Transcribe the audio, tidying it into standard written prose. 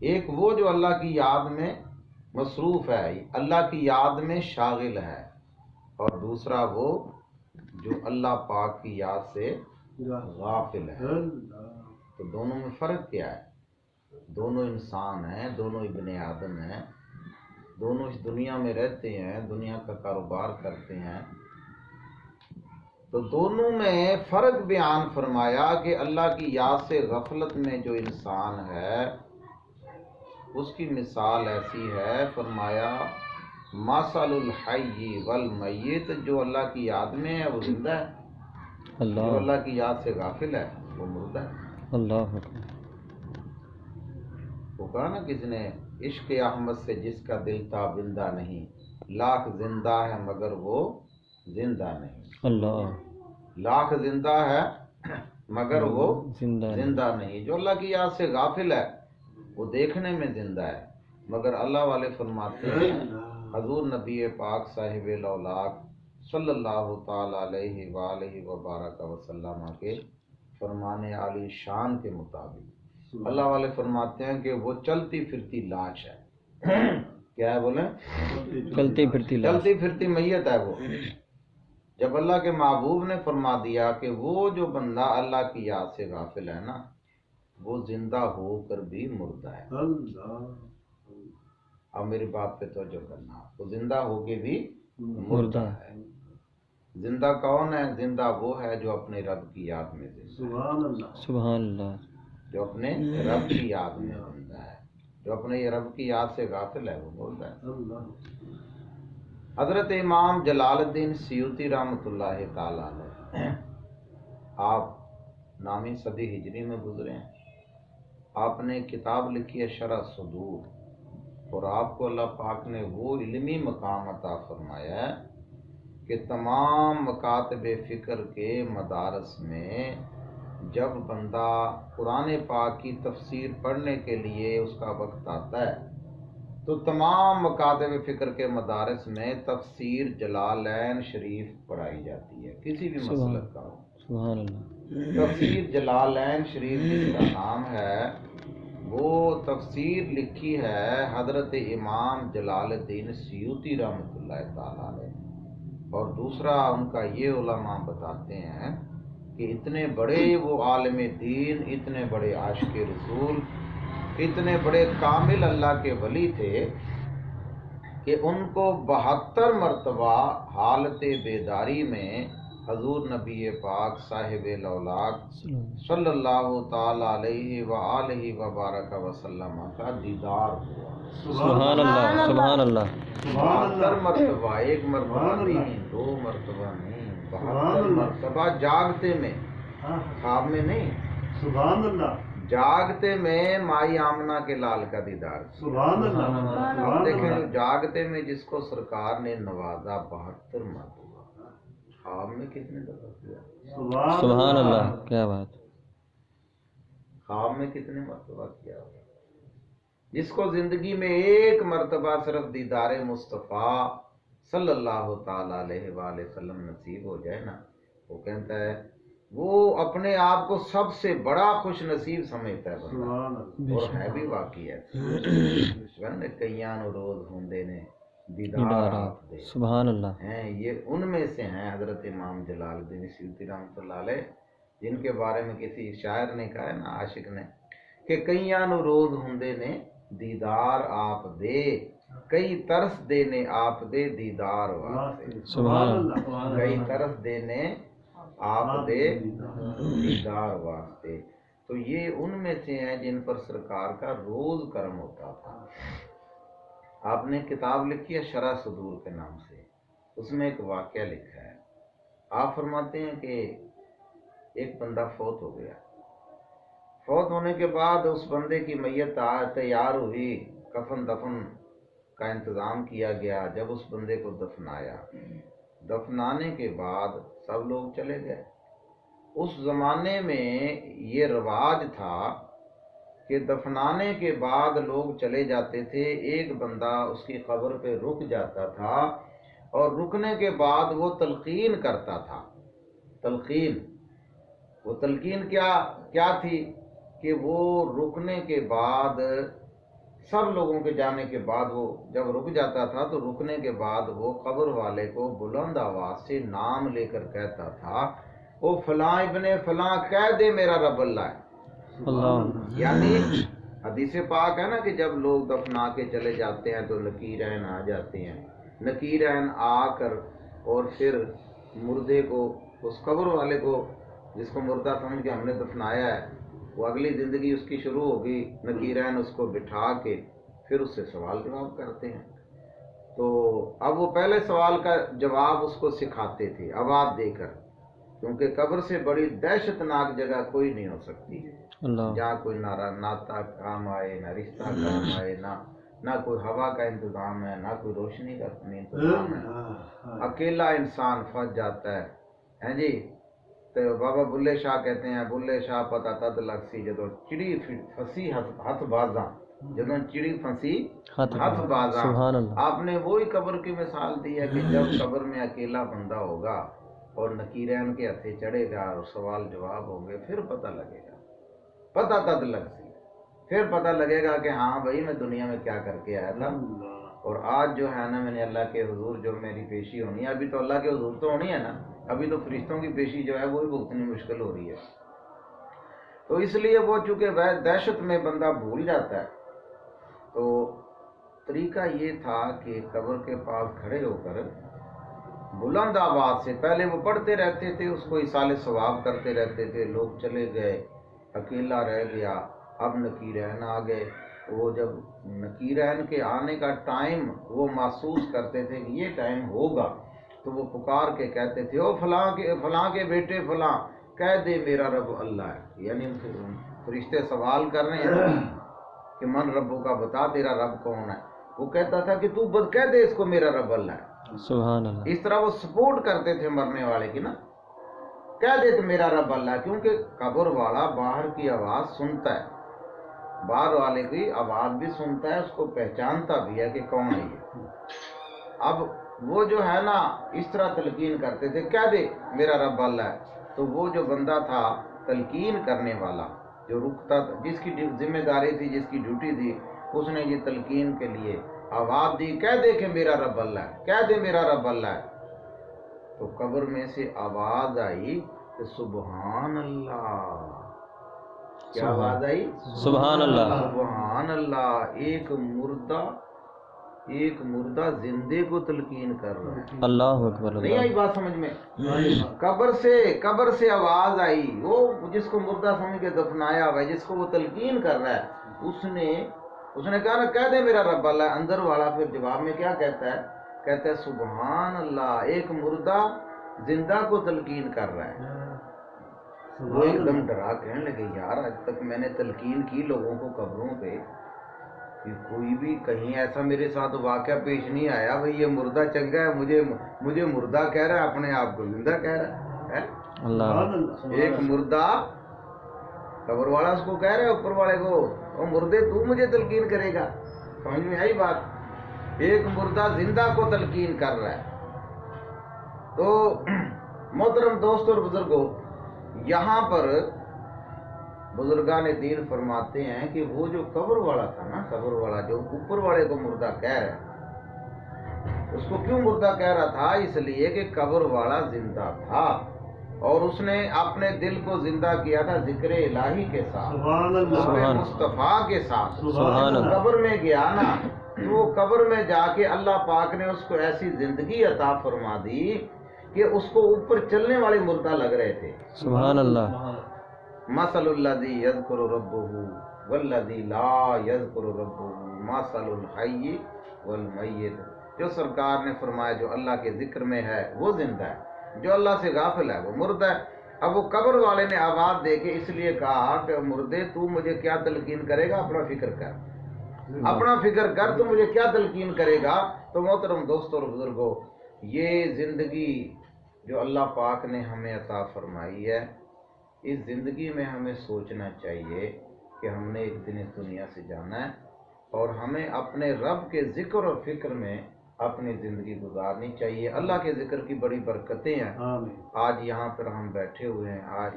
ایک وہ جو اللہ کی یاد میں مصروف ہے، اللہ کی یاد میں شاغل ہے، اور دوسرا وہ جو اللہ پاک کی یاد سے غافل ہے۔ تو دونوں میں فرق کیا ہے؟ دونوں انسان ہیں، دونوں ابن آدم ہیں، دونوں اس دنیا میں رہتے ہیں، دنیا کا کاروبار کرتے ہیں، تو دونوں میں فرق بیان فرمایا کہ اللہ کی یاد سے غفلت میں جو انسان ہے اس کی مثال ایسی ہے، فرمایا مثل الحی والمیت، جو اللہ کی یاد میں ہے وہ زندہ ہے، جو اللہ کی یاد سے غافل ہے وہ مردہ ہے۔ اللہ وہ کہا نا کس نے، عشق احمد سے جس کا دل تابندہ نہیں، لاکھ زندہ ہے مگر وہ زندہ نہیں۔ اللہ لاکھ زندہ ہے مگر وہ زندہ نہیں۔ جو اللہ کی یاد سے غافل ہے وہ دیکھنے میں زندہ ہے، مگر اللہ والے فرماتے ہیں، حضور نبی پاک صاحب الاولاق صلی اللہ تعالی علیہ وآلہ وبارک وسلم کے فرمان عالی شان کے مطابق اللہ والے فرماتے ہیں کہ وہ چلتی پھرتی لاش ہے۔ کیا ہے بولیں؟ چلتی پھرتی میت ہے وہ۔ جب اللہ کے محبوب نے فرما دیا کہ وہ جو بندہ اللہ کی یاد سے غافل ہے نا وہ زندہ ہو کر بھی مردہ ہے۔ اب میری بات پہ توجہ کرنا، وہ زندہ ہو کے بھی مردہ ہے۔ زندہ کون ہے؟ زندہ وہ ہے جو اپنے رب کی یاد میں زندہ ہے، سبحان اللہ، جو اپنے رب کی یاد میں زندہ ہے، جو اپنے رب کی یاد سے غافل ہے وہ مردہ ہے۔ حضرت امام جلال الدین سیوطی رحمۃ اللہ تعالی علیہ، آپ نامی صدی ہجری میں گزرے ہیں، آپ نے کتاب لکھی ہے شرح صدور، اور آپ کو اللہ پاک نے وہ علمی مقام عطا فرمایا ہے کہ تمام مکاتب فکر کے مدارس میں جب بندہ قرآن پاک کی تفسیر پڑھنے کے لیے اس کا وقت آتا ہے تو تمام مکاتب فکر کے مدارس میں تفسیر جلالین شریف پڑھائی جاتی ہے، کسی بھی مسلک کا ہو۔ سبحان اللہ، تفسیر جلالین شریف جس کا نام ہے وہ تفسیر لکھی ہے حضرت امام جلال الدین سیوطی رحمۃ اللہ تعالی علیہ، اور دوسرا ان کا یہ علماء بتاتے ہیں کہ اتنے بڑے وہ عالم دین، اتنے بڑے عاشق رسول، اتنے بڑے کامل اللہ کے ولی تھے کہ ان کو 72 مرتبہ حالت بیداری میں حضور نبی پاک صاحب الاولاق صلی اللہ تعالی علیہ وآلہ وبارک وسلم کا دیدار ہوا۔ سبحان اللہ، سبحان اللہ، 72 مرتبہ، ایک مرتبہ نہیں، 2 مرتبہ نہیں، 72 مرتبہ جاگتے میں، خواب میں نہیں، سبحان اللہ، جاگتے میں مائی آمنہ کے لال کا دیدار۔ سبحان اللہ، اب دیکھیں جاگتے میں جس کو سرکار نے نوازا 72 مرتبہ، خواب میں کتنے دفعہ کیا؟ سبحان اللہ، کیا بات، خواب میں کتنے مرتبہ کیا ہوگا؟ جس کو زندگی میں ایک مرتبہ صرف دیدار مصطفیٰ صلی اللہ تعالی علیہ وآلہ وسلم نصیب ہو جائے نا، وہ کہتا ہے وہ اپنے آپ کو سب سے بڑا خوش نصیب سمجھتا ہے بندہ، اور ہے بھی واقعی ہے۔ کئیاں نو روز ہوندے نے دیدار آپ دے، سبحان اللہ، ہیں یہ ان میں سے ہیں حضرت امام جلال الدین سیوطی رحمۃ اللہ علیہ، جن کے بارے میں کسی شاعر نے کہا ہے نا، عاشق نے، کہ کئیاں نو روز ہوندے نے دیدار آپ دے، کئی ترس دینے آپ دے دیدار واسطے، سبحان اللہ، کئی ترس دینے آپ دے دیدار واسطے۔ تو یہ ان میں سے ہیں جن پر سرکار کا روز کرم ہوتا تھا۔ آپ نے کتاب لکھی ہے شرح صدور کے نام سے، اس میں ایک واقعہ لکھا ہے۔ آپ فرماتے ہیں کہ ایک بندہ فوت ہو گیا، فوت ہونے کے بعد اس بندے کی میت تیار ہوئی، کفن دفن کا انتظام کیا گیا۔ جب اس بندے کو دفنایا، دفنانے کے بعد سب لوگ چلے گئے۔ اس زمانے میں یہ رواج تھا کہ دفنانے کے بعد لوگ چلے جاتے تھے، ایک بندہ اس کی قبر پہ رک جاتا تھا، اور رکنے کے بعد وہ تلقین کرتا تھا۔ تلقین، وہ تلقین کیا تھی کہ وہ رکنے کے بعد सब लोगों के जाने के बाद वो जब रुक जाता था तो रुकने के बाद वो कब्र वाले को बुलंद आवाज से नाम लेकर कहता था, ओ फलां इब्ने फलां, कह दे मेरा रब अल्लाह है। अल्लाह। यानी हदीस पाक है ना कि जब लोग दफना के चले जाते हैं तो नकीरैन आ जाते हैं। नकीरैन आकर और फिर मुर्दे को, उस कब्र वाले को जिसको मुर्दा समझ के हमने दफनाया है, वो अगली ज़िंदगी उसकी शुरू होगी। नकीरैन उसको बिठा के फिर उससे सवाल जवाब करते हैं। तो अब वो पहले सवाल का जवाब उसको सिखाते थे आवाज़ देकर, क्योंकि कब्र से बड़ी दहशतनाक जगह कोई नहीं हो सकती जहाँ कोई नाता काम आए, ना रिश्ता काम आए, ना कोई हवा का इंतजाम है, ना कोई रोशनी का इंतजाम है। अकेला इंसान फंस जाता है जी। तो बाबा बुल्ले शाह कहते हैं, बुल्ले शाह पता तद लगसी जदों चिड़ी फंसी हथ बाजा, जदों चिड़ी फंसी हथ बाजा। आपने वही कब्र की मिसाल दी है कि जब कब्र में अकेला बंदा होगा और नकीरैन के हथे चढ़ेगा और सवाल जवाब होंगे, फिर पता लगेगा, पता तद लगसी, फिर पता लगेगा कि हाँ भाई मैं दुनिया में क्या करके आया था। और आज जो है ना, मैंने अल्लाह के हुजूर जो मेरी पेशी होनी है, अभी तो अल्लाह के हुजूर तो होनी है ना, अभी तो फरिश्तों की पेशी जो है वो भी भुगतनी मुश्किल हो रही है। तो इसलिए वो चूंकि वह दहशत में बंदा भूल जाता है, तो तरीका ये था कि कब्र के पास खड़े होकर बुलंद आवाज से पहले वो पढ़ते रहते थे, उसको इसाले सवाब करते रहते थे। लोग चले गए, अकेला रह गया, अब नकीरैन आ गए। वो जब नकीरैन के आने का टाइम वो महसूस करते थे कि ये टाइम होगा, तो वो पुकार के कहते थे, ओ फलां के बेटे फलां, कह दे मेरा रब अल्लाह है। यानी फरिश्ते सवाल कर रहे हैं कि मन रब्बों का, बता तेरा रब कौन है। वो कहता था कि तू कह दे इसको मेरा रब अल्लाह है। सुभान अल्लाह। इस तरह वो सपोर्ट करते थे मरने वाले की ना, कह दे तो मेरा रब अल्लाह, क्योंकि कब्र वाला बाहर की आवाज सुनता है, बाहर वाले की आवाज भी सुनता है, उसको पहचानता भी है कि कौन है ये। अब वो जो है ना इस तरह तलकीन करते थे, कह दे मेरा रब अल्लाह है। तो वो जो बंदा था तलकीन करने वाला, जो रुकता था, जिसकी जिम्मेदारी थी, जिसकी ड्यूटी थी, उसने ये तलकीन के लिए आवाज दी, कह दे कि मेरा रब अल्लाह है, कह दे मेरा रब अल्लाह है। तो कब्र में से आवाज आई कि सुभान अल्लाह। क्या आवाज आई? सुभान अल्लाह। सुभान अल्लाह। एक मुर्दा जिंदे को तलकीन कर रहा है। अल्लाह अकबर। नहीं आई बात समझ में? कब्र से आवाज आई, वो जिसको मुर्दा समझ के दफनाया हुआ है, जिसको वो तलकीन कर रहा है, उसने कहा ना कह दे मेरा रब अल्लाह। अंदर वाला फिर जवाब में क्या कहता है? कहता है सुभान अल्लाह, एक मुर्दा जिंदा को तलकीन कर रहा है। वो एकदम डरा कहने लगे, यार आज तक मैंने तलकीन की लोगों को कब्रों पे, कि कोई भी कहीं ऐसा मेरे साथ वाकया पेश नहीं आया भाई ये मुर्दा चंगा है, मुझे मुर्दा कह रहा है, अपने आप को जिंदा कह रहा है। अल्लाह। एक मुर्दा, कब्र वाला उसको कह रहा है ऊपर वाले को, ओ मुर्दे तू मुझे तलकीन करेगा। समझ में आई बात? एक मुर्दा जिंदा को तलकीन कर रहा है। तो मोहतरम दोस्त और बुजुर्गों, यहाँ पर बुजुर्गान दीन फरमाते हैं कि वो जो कब्र वाला था ना, कब्र वाला जो ऊपर वाले को मुर्दा कह रहा है, उसको क्यों मुर्दा कह रहा था? इसलिए कि कब्र वाला जिंदा था और उसने अपने दिल को जिंदा किया था जिक्र इलाही के साथ, मुस्तफा के साथ। कब्र में गया ना, तो वो कब्र में जाके अल्लाह पाक ने उसको ऐसी जिंदगी अता फरमा दी कि उसको ऊपर चलने वाले मुर्दा लग रहे थे। सुभान अल्लाह। मसलुल्लज़ी यज़कुरु रब्बहु वल्लज़ी ला यज़कुरु रब्बहु मसलुल हय्यि वल मय्यित। जो सरकार ने फरमाया जो अल्लाह के जिक्र में है वो जिंदा है, जो अल्लाह से गाफिल है वो मुर्दा है। अब वो कब्र वाले ने आवाज दे के इसलिए कहा कि मुर्दे तू मुझे क्या तलकीन करेगा, अपना फिक्र कर, अपना फिक्र कर, तू मुझे क्या तलकीन करेगा। तो मोहतरम दोस्तों और बुजुर्गों, ये जिंदगी जो अल्लाह पाक ने हमें अता फरमाई है, इस ज़िंदगी में हमें सोचना चाहिए कि हमने एक दिन इस दुनिया से जाना है और हमें अपने रब के ज़िक्र और फ़िक्र में अपनी ज़िंदगी गुजारनी चाहिए। अल्लाह के ज़िक्र की बड़ी बरकतें हैं। आज यहाँ पर हम बैठे हुए हैं, आज